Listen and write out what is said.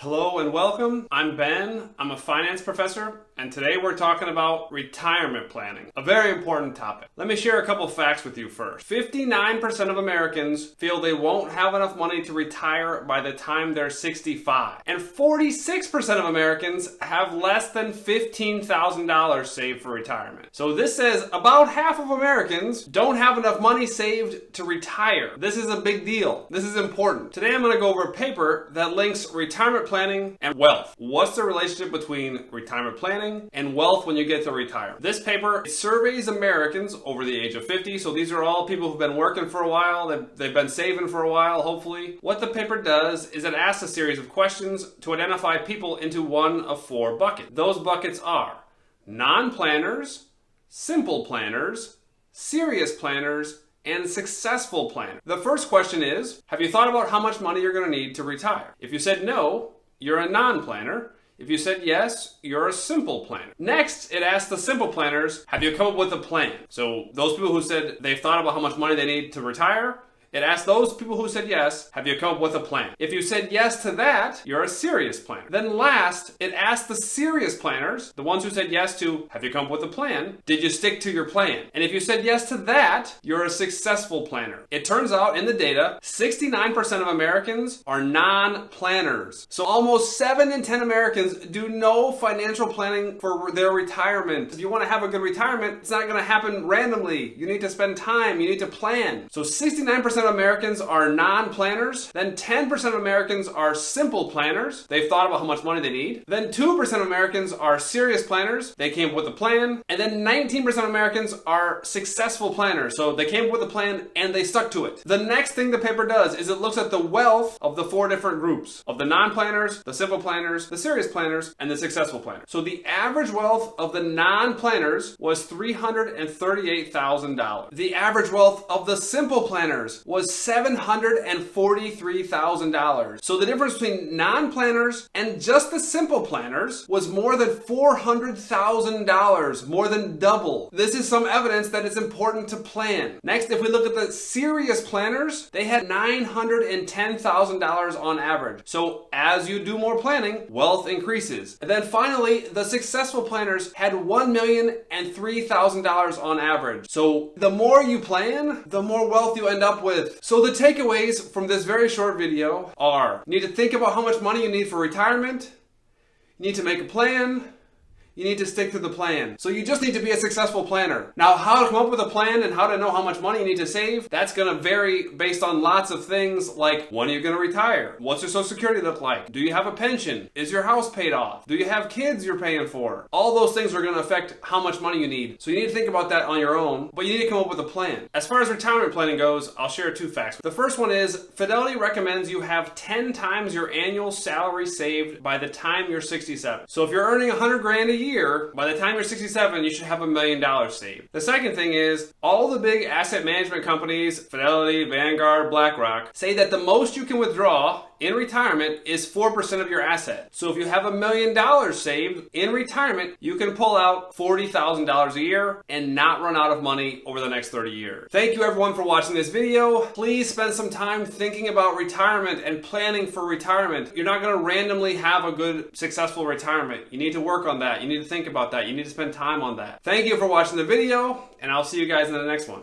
Hello and welcome. I'm Ben. I'm a finance professor, and today we're talking about retirement planning, a very important topic. Let me share a couple facts with you first. 59% of Americans feel they won't have enough money to retire by the time they're 65, and 46% of Americans have less than $15,000 saved for retirement. So this says about half of Americans don't have enough money saved to retire. This is a big deal. This is important. Today I'm going to go over a paper that links retirement planning and wealth. What's the relationship between retirement planning and wealth when you get to retire? This paper surveys Americans over the age of 50. So these are all people who've been working for a while. They've been saving for a while, hopefully. What the paper does is it asks a series of questions to identify people into one of four buckets. Those buckets are non-planners, simple planners, serious planners, and successful planners. The first question is, have you thought about how much money you're going to need to retire? If you said no, you're a non-planner. If you said yes, you're a simple planner. Next, it asks the simple planners, have you come up with a plan? So those people who said they've thought about how much money they need to retire, it asks those people who said yes, have you come up with a plan? If you said yes to that, you're a serious planner. Then last, it asks the serious planners, the ones who said yes to, have you come up with a plan? Did you stick to your plan? And if you said yes to that, you're a successful planner. It turns out in the data, 69% of Americans are non-planners. So almost 7 in 10 Americans do no financial planning for their retirement. If you want to have a good retirement, it's not going to happen randomly. You need to spend time, you need to plan. So 69% of Americans are non-planners. Then 10% of Americans are simple planners. They've thought about how much money they need. Then 2% of Americans are serious planners. They came up with a plan. And then 19% of Americans are successful planners. So they came up with a plan and they stuck to it. The next thing the paper does is it looks at the wealth of the 4 different groups of the non-planners, the simple planners, the serious planners, and the successful planners. So the average wealth of the non-planners was $338,000. The average wealth of the simple planners was $743,000. So the difference between non-planners and just the simple planners was more than $400,000, more than double. This is some evidence that it's important to plan. Next, if we look at the serious planners, they had $910,000 on average. So as you do more planning, wealth increases. And then finally, the successful planners had $1,003,000 on average. So the more you plan, the more wealth you end up with. So the takeaways from this very short video are, you need to think about how much money you need for retirement, you need to make a plan, you need to stick to the plan. So you just need to be a successful planner. Now, how to come up with a plan and how to know how much money you need to save, that's going to vary based on lots of things like, when are you going to retire? What's your Social Security look like? Do you have a pension? Is your house paid off? Do you have kids you're paying for? All those things are going to affect how much money you need. So you need to think about that on your own, but you need to come up with a plan. As far as retirement planning goes, I'll share 2 facts. The first one is, Fidelity recommends you have 10 times your annual salary saved by the time you're 67. So if you're earning 100 grand a year, by the time you're 67, you should have $1 million saved. The second thing is, all the big asset management companies, Fidelity, Vanguard, BlackRock, say that the most you can withdraw in retirement is 4% of your asset. So if you have $1 million saved in retirement, you can pull out $40,000 a year and not run out of money over the next 30 years. Thank you everyone for watching this video. Please spend some time thinking about retirement and planning for retirement. You're not going to randomly have a good, successful retirement. You need to work on that. You need to think about that. You need to spend time on that. Thank you for watching the video, and I'll see you guys in the next one.